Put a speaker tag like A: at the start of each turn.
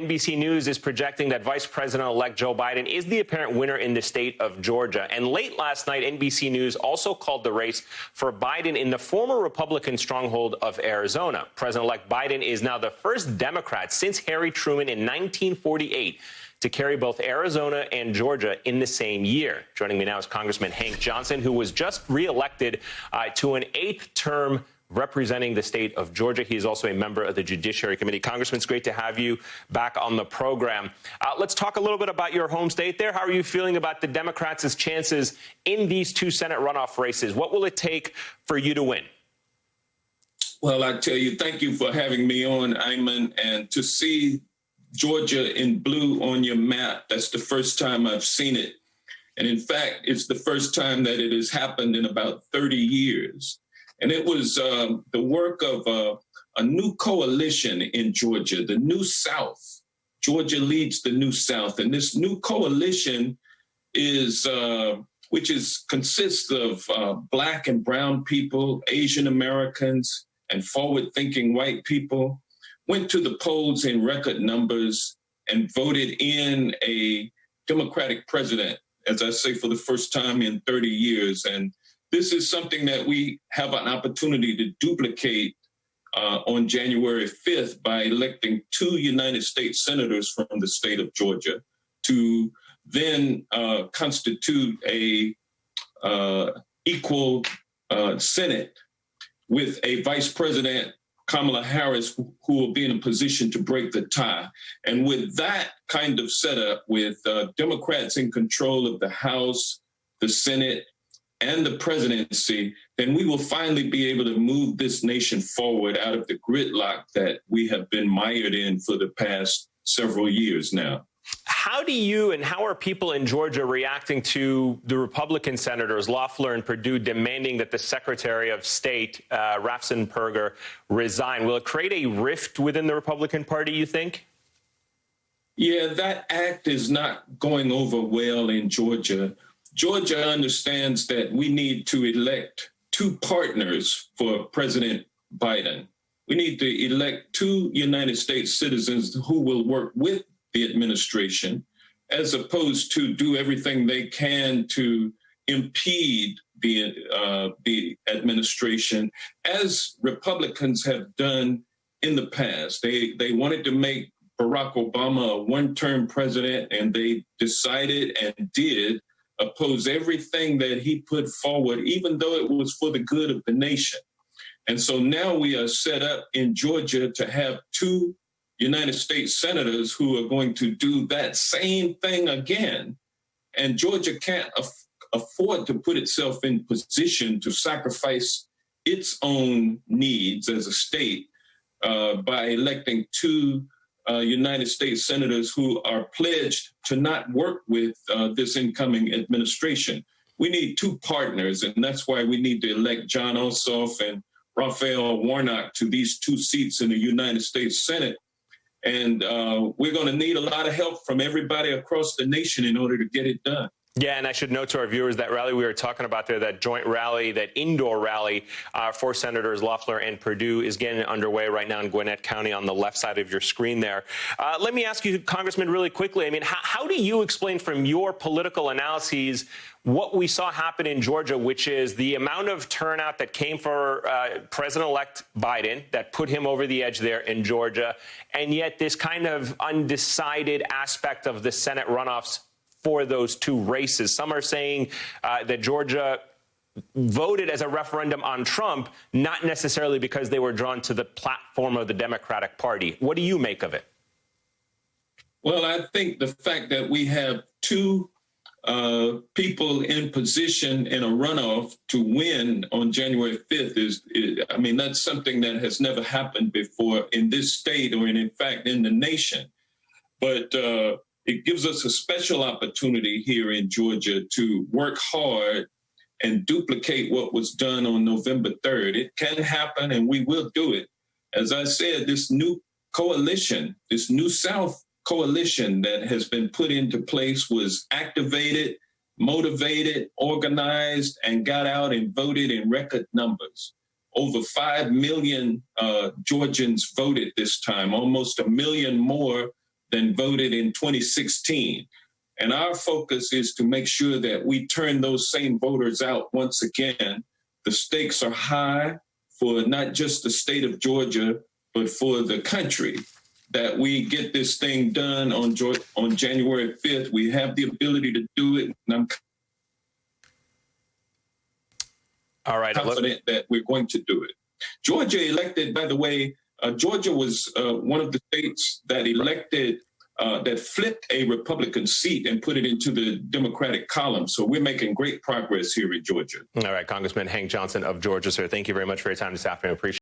A: NBC News is projecting that Vice President-elect Joe Biden is the apparent winner in the state of Georgia. And late last night, NBC News also called the race for Biden in the former Republican stronghold of Arizona. President-elect Biden is now the first Democrat since Harry Truman in 1948 to carry both Arizona and Georgia in the same year. Joining me now is Congressman Hank Johnson, who was just reelected to an 8th term representing the state of Georgia. He is also a member of the Judiciary Committee. Congressman, it's great to have you back on the program. Let's talk a little bit about your home state there. How are you feeling about the Democrats' chances in these two Senate runoff races? What will it take for you to win?
B: Well, I tell you, thank you for having me on, Ayman. And to see Georgia in blue on your map, that's the first time I've seen it. And in fact, it's the first time that it has happened in about 30 years. And it was the work of a new coalition in Georgia, the New South. Georgia leads the New South. And this new coalition is, consists of Black and brown people, Asian Americans, and forward-thinking white people, went to the polls in record numbers and voted in a Democratic president, as I say, for the first time in 30 years. And this is something that we have an opportunity to duplicate on January 5th by electing 2 United States senators from the state of Georgia to then constitute a equal Senate with a Vice President, Kamala Harris, who will be in a position to break the tie. And with that kind of setup, with Democrats in control of the House, the Senate, and the presidency, then we will finally be able to move this nation forward out of the gridlock that we have been mired in for the past several years now.
A: How do you and how are people in Georgia reacting to the Republican senators, Loeffler and Perdue, demanding that the Secretary of State, Raffensperger, resign? Will it create a rift within the Republican Party, you think?
B: Yeah, that act is not going over well in Georgia. Georgia understands that we need to elect 2 partners for President Biden. We need to elect 2 United States citizens who will work with the administration, as opposed to do everything they can to impede the administration, as Republicans have done in the past. They wanted to make Barack Obama a one-term president, and they decided and did oppose everything that he put forward, even though it was for the good of the nation. And so now we are set up in Georgia to have 2 United States senators who are going to do that same thing again. And Georgia can't afford to put itself in position to sacrifice its own needs as a state by electing 2 United States senators who are pledged to not work with this incoming administration. We need 2 partners, and that's why we need to elect John Ossoff and Raphael Warnock to these 2 seats in the United States Senate. And we're going to need a lot of help from everybody across the nation in order to get it done.
A: Yeah, and I should note to our viewers that rally we were talking about there, that joint rally, that indoor rally for Senators Loeffler and Perdue is getting underway right now in Gwinnett County on the left side of your screen there. Let me ask you, Congressman, really quickly, I mean, how do you explain from your political analyses what we saw happen in Georgia, which is the amount of turnout that came for President-elect Biden that put him over the edge there in Georgia, and yet this kind of undecided aspect of the Senate runoffs for those 2 races? Some are saying that Georgia voted as a referendum on Trump, not necessarily because they were drawn to the platform of the Democratic Party. What do you make of it?
B: Well, I think the fact that we have 2 people in position in a runoff to win on January 5th that's something that has never happened before in this state or in fact in the nation. But it gives us a special opportunity here in Georgia to work hard and duplicate what was done on November 3rd. It can happen, and we will do it. As I said, this new coalition, this New South coalition that has been put into place was activated, motivated, organized, and got out and voted in record numbers. Over 5 million Georgians voted this time, almost 1 million more than voted in 2016. And our focus is to make sure that we turn those same voters out once again. The stakes are high for not just the state of Georgia, but for the country, that we get this thing done on January 5th. We have the ability to do it, and I'm confident that we're going to do it. Georgia elected, by the way, Georgia was one of the states that elected, that flipped a Republican seat and put it into the Democratic column. So we're making great progress here in Georgia.
A: All right, Congressman Hank Johnson of Georgia, sir. Thank you very much for your time this afternoon. Appreciate it.